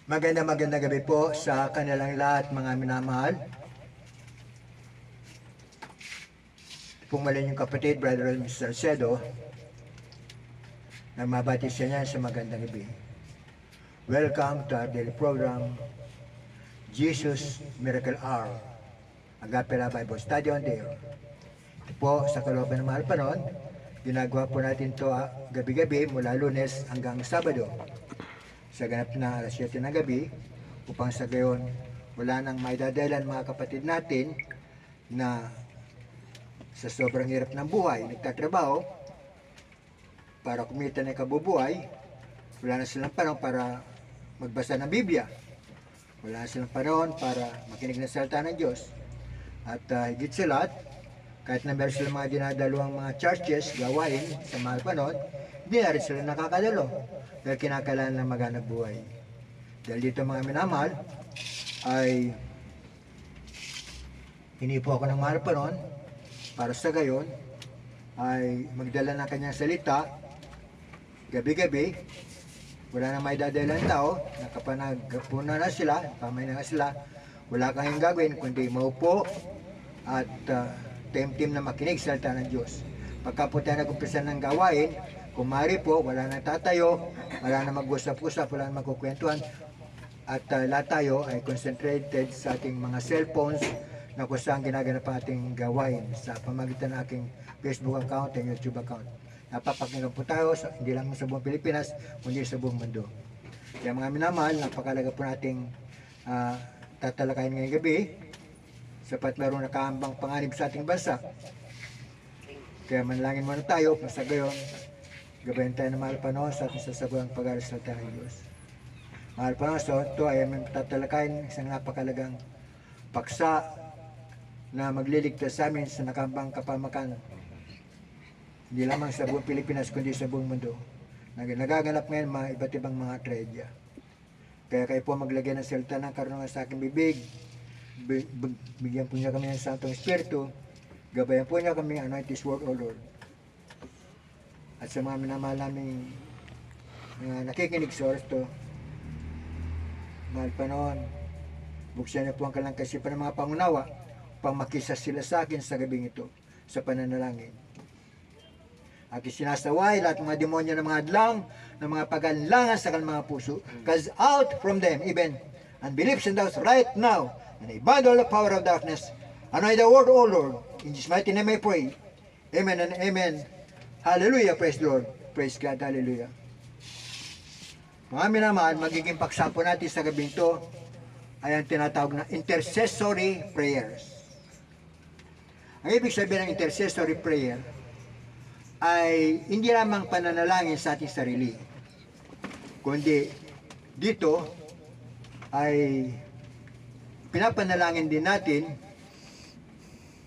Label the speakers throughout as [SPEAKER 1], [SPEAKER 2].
[SPEAKER 1] Magandang gabi po sa kanilang lahat mga minamahal. Pumalin yung kapatid, Brother Mr. Salcedo. Nagmabati siya niya sa magandang gabi. Welcome to our daily program, Jesus Miracle Hour. Agape La Bible Study on the air. Ito po sa kalooban ng mahal panon, ginagawa po natin to gabi-gabi mula Lunes hanggang Sabado. Sa ganap na alas 7 ng gabi, upang sa gayon wala nang maidadalan mga kapatid natin na sa sobrang hirap ng buhay, nagtatrabaho para kumita ng kabubuhay, wala na silang panahon para magbasa ng Biblia, wala na silang panahon para makinig ng salita ng Diyos, at higit sa lahat, kahit na meron silang mga dinadalawang mga churches, gawain sa mahal panon, hindi na rin sila nakakadalo dahil kinakailangan ng maganang buhay. Dahil dito mga minamahal, ay hinipo ako ng mahal panon para sa gayon ay magdala ng kanyang salita gabi-gabi. Wala na may dadala ng tao, nakapanagpuna na sila, pamay na sila, wala kang gagawin kundi maupo at team na makinig sa salita ng Diyos. Pagka po tayo nag-umpisa ng gawain, kung maaari po, wala nang tatayo, wala nang mag-usap-usap, wala nang magkukwentuhan, at lahat tayo ay concentrated sa ating mga cellphones na kung saan ginaganap ang ating gawain sa pamagitan ng aking Facebook account at YouTube account. Napapakinggan po tayo, hindi lang sa buong Pilipinas, kundi sa buong mundo. Kaya mga minamahal, napakalaga po nating tatalakayin ngayong gabi, sapat mayroong nakaambang panganib sa ating bansa. Kaya manalangin muna tayo, sa gayon, gabayan tayo ng mahal panahon sa ating sasabuang pag-aaral ng Diyos. Mahal panahon, so ito ay tatalakayin isang napakalagang paksa na magliligtas sa amin sa nakambang kapamakan, hindi lamang sa buong Pilipinas kundi sa buong mundo. Nagaganap ngayon mga iba't ibang mga tragedya. Kaya kayo po maglagay ng salita ng karunungan sa aking bibig, bigyan po niya kami ng Santong Espiritu, gabayan po niya kami anoint this word, O Lord. At sa mga minamahal naming nakikinig sa oras to, mahal panahon, buksan niyo po ang kanilang kaisipan ng mga pangunawa upang makisa sila sa akin sa gabing ito, sa pananalangin. At isinasaway lahat ng mga demonyo ng mga adlang, ng mga paganlangan sa kanilang mga puso. Cast out from them, even unbeliefs and doubts right now, and I bind all the power of darkness. Anoint the word, O Lord. In Jesus' mighty name I pray. Amen and amen. Hallelujah, praise the Lord. Praise God, hallelujah. Mga minamahal, magiging paksa po natin sa gabing ito ay ang tinatawag na intercessory prayers. Ang ibig sabihin ng intercessory prayer ay hindi lamang pananalangin sa ating sarili, kundi dito ay pinapanalangin din natin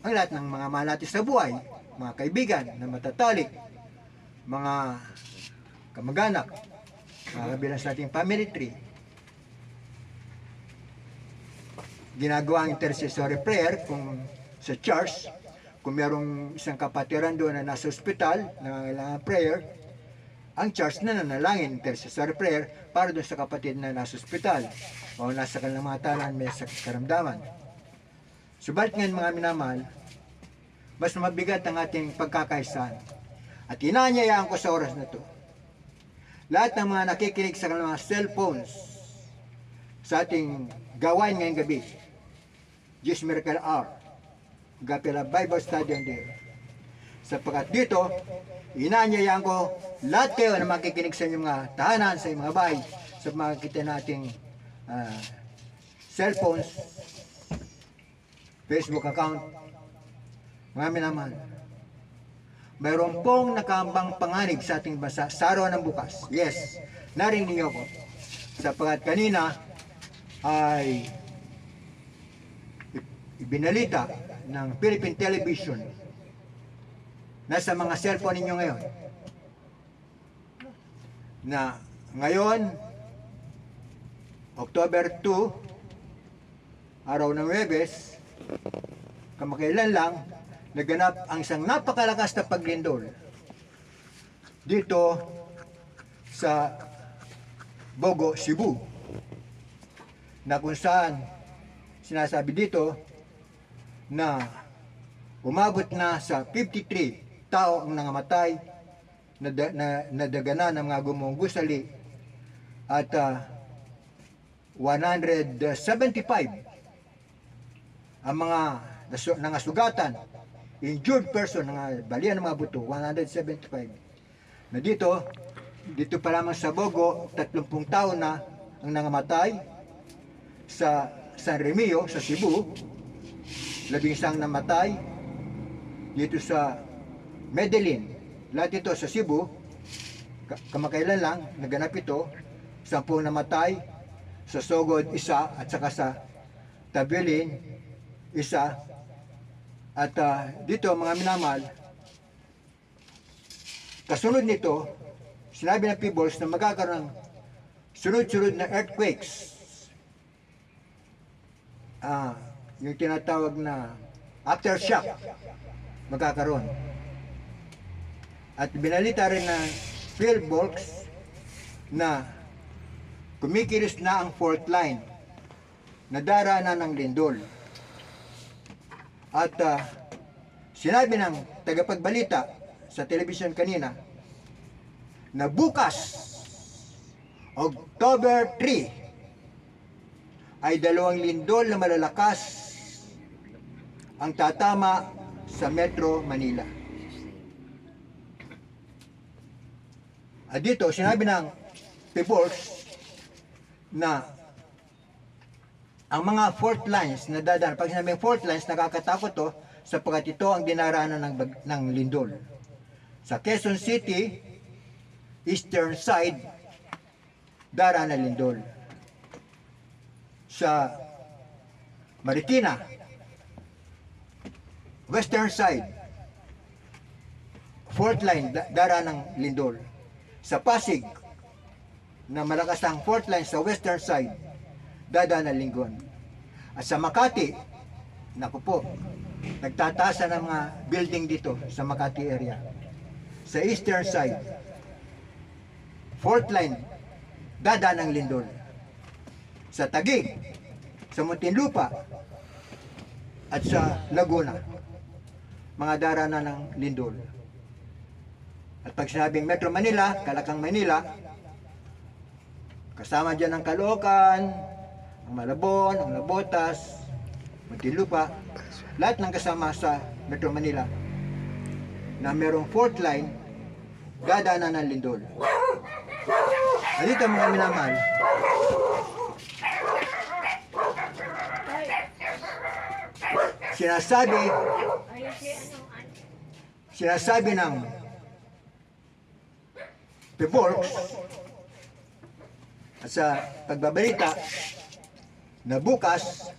[SPEAKER 1] ang lahat ng mga mahal natin sa buhay, mga kaibigan na matatalik, mga kamag-anak, mga kabilang sa ating family tree. Ginagawa ang intercessory prayer kung sa church, kung mayroong isang kapatiran doon na nasa ospital, nangangailangan prayer, ang church na nanalangin, intercessory prayer, para doon sa kapatid na nasa ospital o nasa kanilang mga tahanan, may sakit karamdaman. Subalit ngayon mga minamahal, mas mabigat ang ating pagkakaisahan. At inaanyayaan ko sa oras na to, lahat ng mga nakikinig sa mga cellphones sa ating gawain ngayong gabi, Jesus Miracle Hour, Agape La Bible Study on the air. Sapagkat dito, inaanyayaan ko lahat kayo na makikinig sa inyong mga tahanan, sa inyong mga bahay, sa makikita nating cellphones, Facebook account, mga minamahal. Mayroon pong nakambang panganib sa ating bansa sa araw ng bukas. Yes, narinig niyo ko. Sapagkat kanina ay ibinalita ng Philippine Television nasa mga cellphone ninyo ngayon na ngayon October 2, araw ng Huwebes, kamakailan lang naganap ang isang napakalakas na paglindol dito sa Bogo, Cebu. na kung saan sinasabi dito na umabot na sa 53 tao ang nangamatay, nadagana ng mga gumong gusali, at 175 ang mga nangasugatan, injured person, balian ng mga buto, 175. Na dito pa lamang sa Bogo, 30 tao na ang nangamatay. Sa San Remio, sa Cebu, 11 namatay. Dito sa Medellin, lahat ito sa Cebu, kamakailan lang, naganap ito, 10 namatay. Sa Sogod, 1, at saka sa Tabilin, 1. At dito, mga minamahal, kasunod nito, sinabi ng Peebles na magkakaroon ng sunod-sunod na earthquakes. Yung tinatawag na aftershock, magkakaroon. At binalita rin ng Peebles na kumikilos na ang fault line na daraanan ng lindol. At sinabi ng tagapagbalita sa television kanina na bukas, October 3, ay 2 lindol na malalakas ang tatama sa Metro Manila. At dito, sinabi ng Peebles na ang mga fault lines na dadaan, pag sinabing fault lines, nakakatakot to sapagkat ito ang dinaraanan ng lindol. Sa Quezon City, eastern side, daraan ng lindol. Sa Marikina, western side, fault line, daraan ng lindol. Sa Pasig, na malakas ang fault line sa western side, dadaan ng linggon. At sa Makati, naku po, nagtataasan ng mga building dito sa Makati area. Sa eastern side, fault line, dadaan ng lindol. Sa Taguig, sa Muntinlupa, at sa Laguna, mga daraanan ng lindol. At pag sinabing Metro Manila, Kalakang Manila, kasama dyan ang Caloocan, ang Malabon, ang Nabotas, Muntinlupa, lahat ng kasama sa Metro Manila na merong fault line, dadaanan ng lindol. At dito mga minamahal, sinasabi ng Peebles at sa pagbabalita na bukas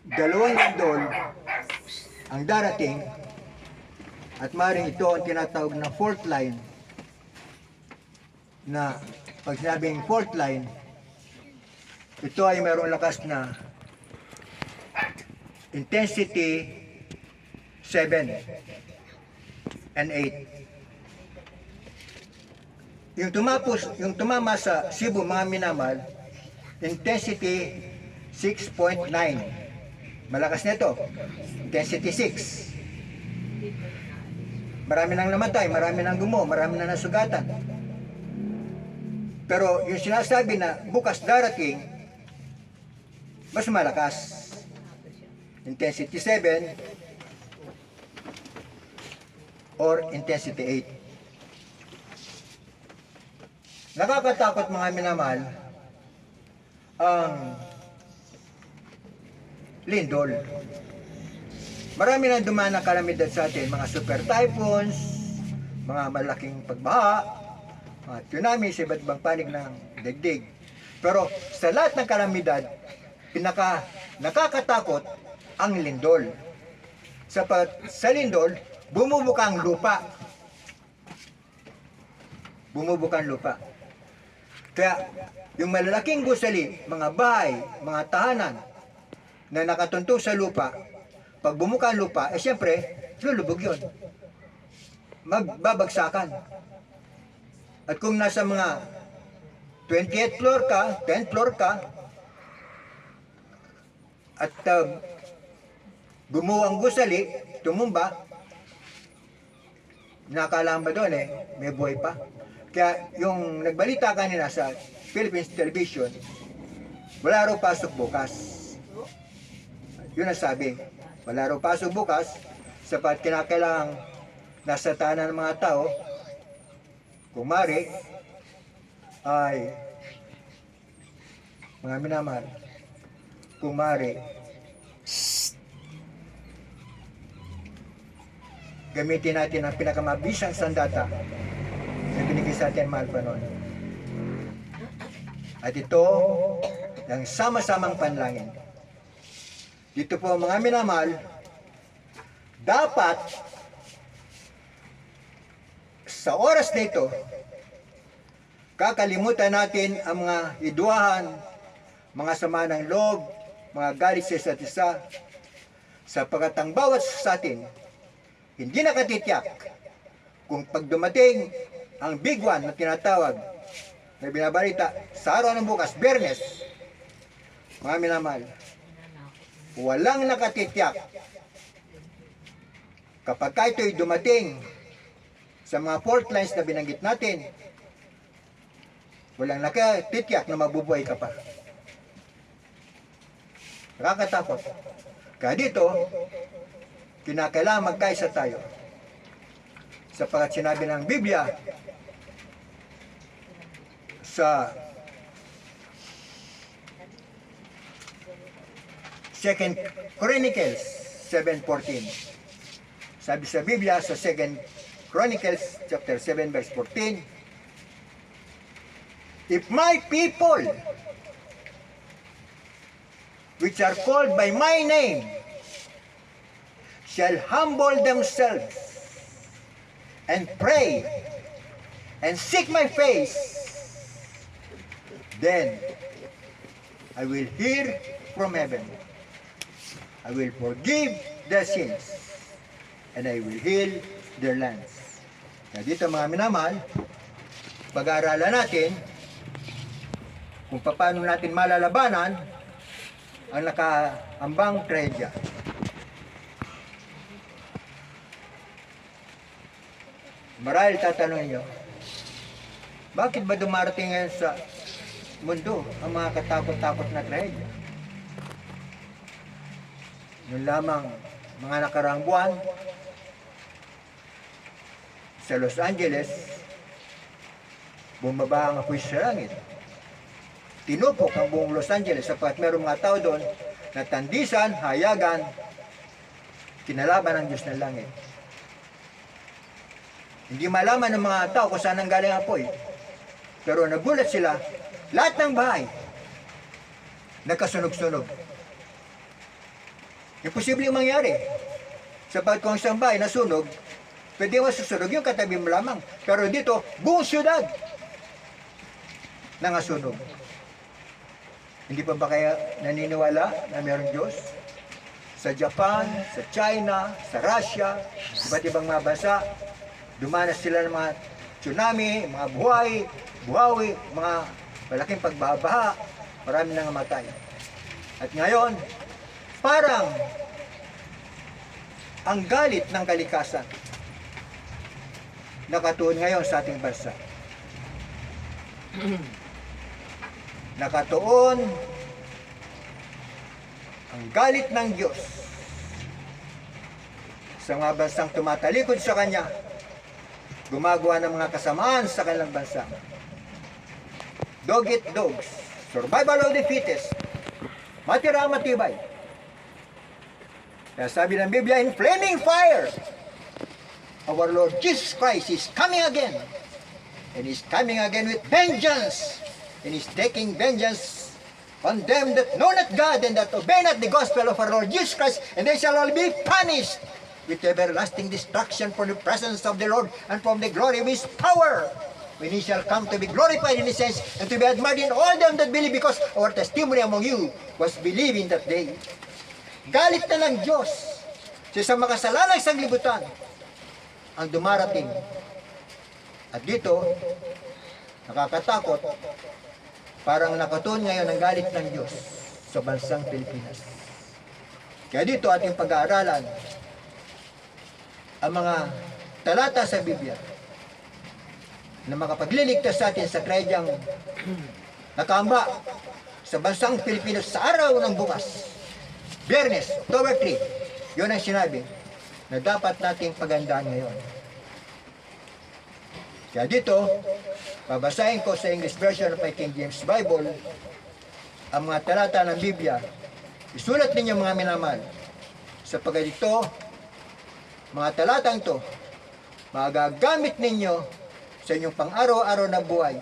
[SPEAKER 1] 2 lindol ang darating at maaaring ito ang tinatawag na fault line, na pag sinabing fault line, ito ay mayroong lakas na intensity 7 and 8. Yung tumama sa Cebu, mga minamahal, intensity 6.9. Malakas nito. Intensity 6. Marami nang namatay, marami nang gumo, marami nang nasugatan. Pero yung sinasabi na bukas darating, mas malakas. Intensity 7 or intensity 8. Nakakatakot mga minamahal ang lindol. Marami nang dumaan ng kalamidad sa atin, mga super typhoons, mga malaking pagbaha, mga tsunami sa iba't ibang panig ng daigdig. Pero sa lahat ng kalamidad, nakakatakot ang lindol. Sa lindol, bumubuka ang lupa. Bumubuka ang lupa. Kaya yung malalaking gusali, mga bahay, mga tahanan na nakatuntong sa lupa, pag bumuka ang lupa, siyempre, lulubog yun. Magbabagsakan. At kung nasa mga 28th floor ka, 10th floor ka, at gumuho ang gusali, tumumba, nakalaan ba doon may buhay pa. Kaya yung nagbalita kanina sa Philippines Television, wala raw pasok bukas. Yun ang sabi, wala raw pasok bukas, sapat kinakailangang nasa tahanan ng mga tao, kung mari, ay mga minamahal, kung mari, gamitin natin ang pinakamabisang sandata na binigay sa atin mahal pa noon. At ito, ang sama-samang panlangin. Dito po mga minamahal, dapat sa oras na ito, kakalimutan natin ang mga hidwahan, mga sama ng loob, mga galit sa isa't isa, sapagkat ang bawat sa atin, hindi nakatitiyak kung pag dumating ang big one na tinatawag, na binabalita sa araw ng bukas, Biyernes, mga minamahal, walang nakatitiyak kapag ito'y dumating sa mga fault lines na binanggit natin, walang nakatitiyak na mabubuhay ka pa. Nakakatakot. Kaya dito, kinakailangan magkaisa tayo. Sapagkat sinabi ng Biblia sa 2 Chronicles 7:14. Sabi sa Biblia sa 2 Chronicles chapter 7 verse 14, if my people which are called by my name shall humble themselves and pray and seek my face, then I will hear from heaven. I will forgive their sins and I will heal their lands. Kaya dito mga minamahal, pag-aaralan natin kung paano natin malalabanan ang nakaambang trahedya. Marahil tatanungin nyo, bakit ba dumarating ngayon sa mundo ang mga katakot-takot na trahedya? Yun lamang mga nakaraang buwan sa Los Angeles, bumaba ang apoy sa langit. Tinupok ang buong Los Angeles sapagkat mayroong mga tao doon na tandisan, hayagan, kinalaban ng Diyos ng langit. Hindi malaman ng mga tao kung saan ang galing ang apoy. Pero nagulat sila, lahat ng bahay nagkasunog-sunog. Imposible yung mangyari. Sapagkat kung isang bahay nasunog, pwede masusunog yung katabi mo lamang. Pero dito, buong syudad nangasunog. Hindi pa ba kaya naniniwala na mayroong Diyos? Sa Japan, sa China, sa Russia, iba't ibang mga bansa, dumanas sila ng mga tsunami, mga buhawi, mga malaking pagbabaha, marami nang namatay. At ngayon, parang ang galit ng kalikasan nakatuon ngayon sa ating bansa. Nakatuon ang galit ng Diyos sa mga bansang tumatalikod sa Kanya, gumagawa ng mga kasamaan sa kanilang bansa. Dog eat dogs, survival of the fittest, matira ang matibay. Kaya sabi ng Biblia, in flaming fire, our Lord Jesus Christ is coming again. And He's coming again with vengeance. And He's taking vengeance on them that know not God and that obey not the gospel of our Lord Jesus Christ. And they shall all be punished with everlasting destruction from the presence of the Lord and from the glory of His power, when He shall come to be glorified in His saints and to be admired in all them that believe, because our testimony among you was believed in that day. Galit na ng Diyos sa isang makasalanang sanglibutan ang dumarating. At dito, nakakatakot, parang nakatuon ngayon ang galit ng Diyos sa bansang Pilipinas. Kaya dito ating pag-aaralan ang mga talata sa Biblia na makapagliligtas sa atin sa trahediyang nakamba sa bansang Pilipinas sa araw ng bukas. Biyernes, October 3. Yun ang sinabi na dapat nating pagandaan ngayon. Kaya dito, babasahin ko sa English version of my King James Bible ang mga talata ng Biblia. Isulat ninyo mga minamahal, sapagkat ito, mga talatang ito, magagamit ninyo sa inyong pang-araw-araw na buhay